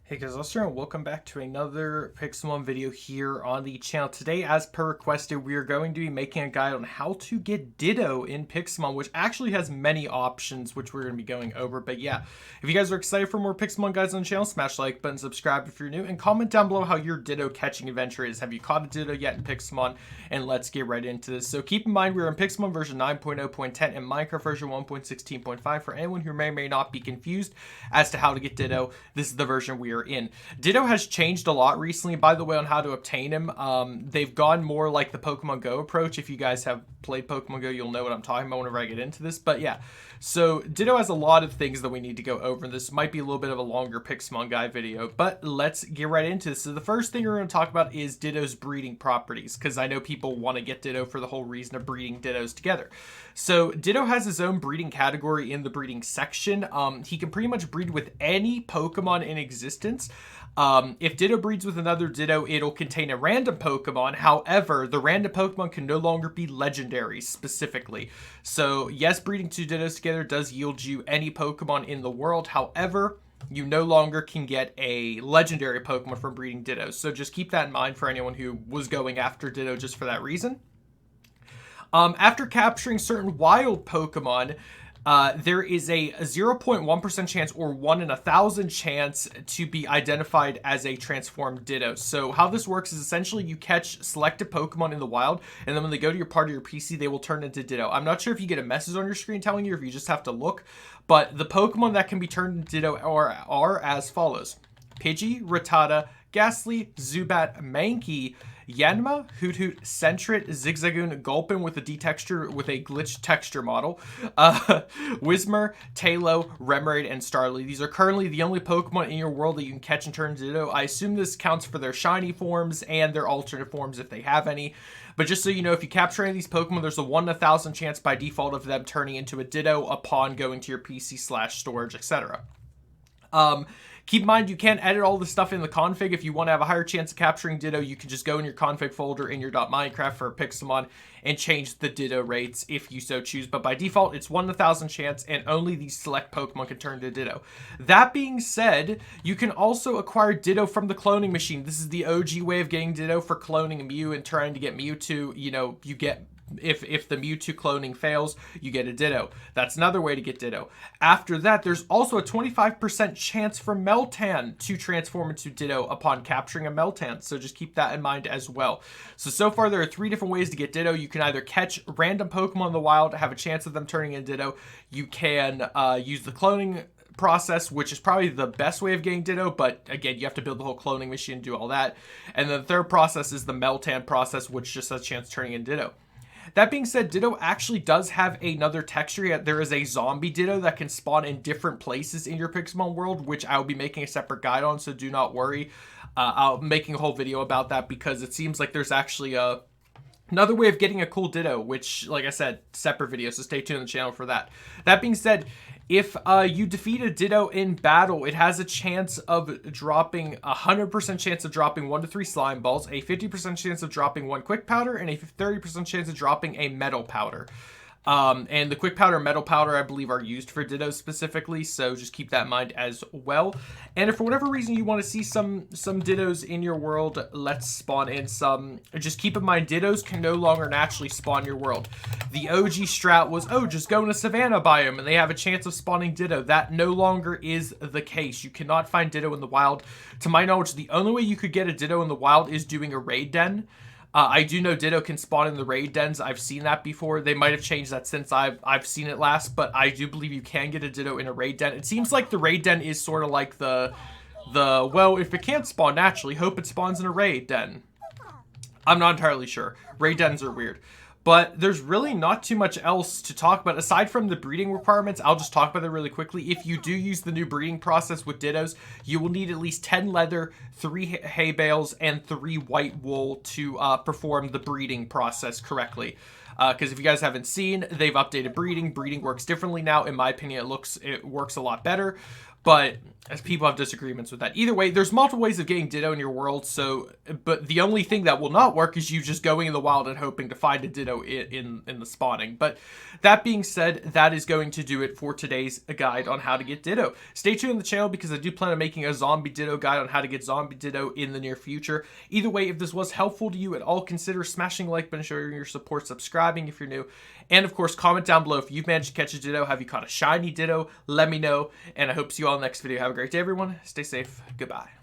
Hey guys, Lester, and welcome back to another Pixelmon video here on the channel. Today, as per requested, we are going to be making a guide on how to get Ditto in Pixelmon, which actually has many options, which we're going to be going over. But yeah, if you guys are excited for more Pixelmon guides on the channel, smash the like button, subscribe if you're new, and comment down below how your Ditto catching adventure is. Have you caught a Ditto yet in Pixelmon? And let's get right into this. So keep in mind, we're in Pixelmon version 9.0.10 and Minecraft version 1.16.5. For anyone who may or may not be confused as to how to get Ditto, this is the version we are in. Ditto has changed a lot recently, by the way, on how to obtain him. They've gone more like the Pokemon Go approach. If you guys have played Pokemon Go, you'll know what I'm talking about whenever I get into this. But yeah, so Ditto has a lot of things that we need to go over. This might be a little bit of a longer Pixelmon guide video, but let's get right into this. So the first thing we're going to talk about is Ditto's breeding properties, because I know people want to get Ditto for the whole reason of breeding Dittos together. So Ditto has his own breeding category in the breeding section. He can pretty much breed with any Pokemon in existence. If Ditto breeds with another Ditto, it'll contain a random Pokemon. However, the random Pokemon can no longer be legendary specifically. So yes, breeding two Dittos together does yield you any Pokemon in the world. However, you no longer can get a legendary Pokemon from breeding Dittos. So just keep that in mind for anyone who was going after Ditto just for that reason. After capturing certain wild Pokemon, there is a 0.1% chance or 1 in 1,000 chance to be identified as a transformed Ditto. So how this works is essentially you catch selected Pokemon in the wild, and then when they go to your part of your PC, they will turn into Ditto. I'm not sure if you get a message on your screen telling you, or if you just have to look, but the Pokemon that can be turned into Ditto are as follows: Pidgey, Rattata, Ghastly, Zubat, Mankey, Yanma, Hoot Hoot, Sentret, Zigzagoon, Gulpin with a D-texture with a glitched texture model, Whismur, Tailo, Remoraid, and Starly. These are currently the only Pokemon in your world that you can catch and turn into Ditto. I assume this counts for their shiny forms and their alternate forms if they have any. But just so you know, if you capture any of these Pokemon, there's a 1 in 1,000 chance by default of them turning into a Ditto upon going to your PC/storage, etc. Keep in mind, you can edit all the stuff in the config. If you want to have a higher chance of capturing Ditto, you can just go in your config folder in your .minecraft for Pixelmon and change the Ditto rates if you so choose. But by default, it's 1 in 1,000 chance, and only these select Pokemon can turn to Ditto. That being said, you can also acquire Ditto from the cloning machine. This is the OG way of getting Ditto for cloning Mew and trying to get Mewtwo. You know, you get... If the Mewtwo cloning fails, you get a Ditto. That's another way to get Ditto. After that, there's also a 25% chance for Meltan to transform into Ditto upon capturing a Meltan. So just keep that in mind as well. So far, there are 3 different ways to get Ditto. You can either catch random Pokemon in the wild, have a chance of them turning into Ditto. You can use the cloning process, which is probably the best way of getting Ditto, but again, you have to build the whole cloning machine and do all that. And then the third process is the Meltan process, which just has a chance of turning into Ditto. That being said, Ditto actually does have another texture. There is a zombie Ditto that can spawn in different places in your Pixelmon world, which I will be making a separate guide on, so do not worry. I'll be making a whole video about that because it seems like there's actually another way of getting a cool Ditto, which, like I said, separate video, so stay tuned on the channel for that. That being said, if you defeat a Ditto in battle, it has a chance of dropping 100% chance of dropping 1 to 3 slime balls, a 50% chance of dropping 1 quick powder, and a 30% chance of dropping a metal powder. And the quick powder and metal powder, I believe, are used for Ditto specifically, so just keep that in mind as well. And if for whatever reason you want to see some Dittos in your world, let's spawn in some. Just keep in mind, Dittos can no longer naturally spawn your world. The OG strat was, oh, just go in a savanna biome and they have a chance of spawning Ditto. That no longer is the case. You cannot find Ditto in the wild. To my knowledge, the only way you could get a Ditto in the wild is doing a raid den. I do know Ditto can spawn in the raid dens. I've seen that before. They might have changed that since I've seen it last, but I do believe you can get a Ditto in a raid den. It seems like the raid den is sort of like the well, if it can't spawn naturally, hope it spawns in a raid den. I'm not entirely sure. Raid dens are weird. But there's really not too much else to talk about. Aside from the breeding requirements, I'll just talk about it really quickly. If you do use the new breeding process with Dittos, you will need at least 10 leather, 3 hay bales, and 3 white wool to perform the breeding process correctly. Because if you guys haven't seen, they've updated breeding. Breeding works differently now. In my opinion, it works a lot better. But as people have disagreements with that. Either way, there's multiple ways of getting Ditto in your world, but the only thing that will not work is you just going in the wild and hoping to find a Ditto in the spawning. But that being said, that is going to do it for today's guide on how to get Ditto. Stay tuned on the channel because I do plan on making a zombie Ditto guide on how to get zombie Ditto in the near future. Either way, if this was helpful to you at all, consider smashing the like button, showing your support, subscribing if you're new, and of course, comment down below if you've managed to catch a Ditto. Have you caught a shiny Ditto? Let me know, and I hope to see you all in the next video. Have a great day, everyone. Stay safe. Goodbye.